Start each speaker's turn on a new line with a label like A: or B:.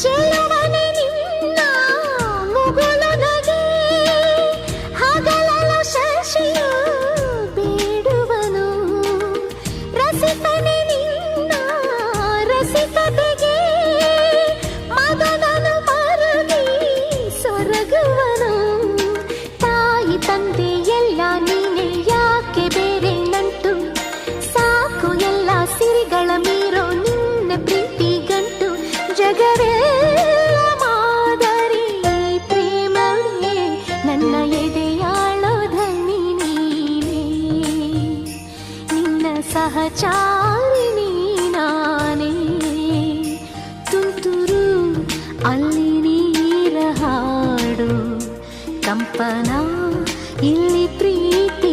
A: ಚೆಲುವನೆ ನಿನ್ನ ಮುಗುಳು ನಗೆ ಹಗಲಲ ಶಶಿಯು ಬೇಡುವನು ರಸಿಕನೆ ನಿನ್ನ ರಸಿಕತೆಗೆ ಮದನನು ಮರುಗಿ ಸೊರಗುವನು ತಾಯಿ ತಂದೆ ಎಲ್ಲ ನೀನೆ ಯಾಕೆ ಬೇರೆ ನಂಟು ಸಾಕು ಎಲ್ಲ ಸಿರಿಗಳ ಮೀರೋ ನಿನ್ನ ಪ್ರೀತಿ ಗಂಟು ಜಗವೆಲ್ಲ ಮಾದರಿ ಪ್ರೇಮವೇ ನನ್ನ ಎದೆಯಾಳೋ ಧನಿ ನೀನೇ ನಿನ್ನ ಸಹಚಾರಿಣಿ ನಾನೇ ತುಂತುರು ಅಲ್ಲಿ ನೀರ ಹಾಡು ಕಂಪನ ಇಲ್ಲಿ ಪ್ರೀತಿ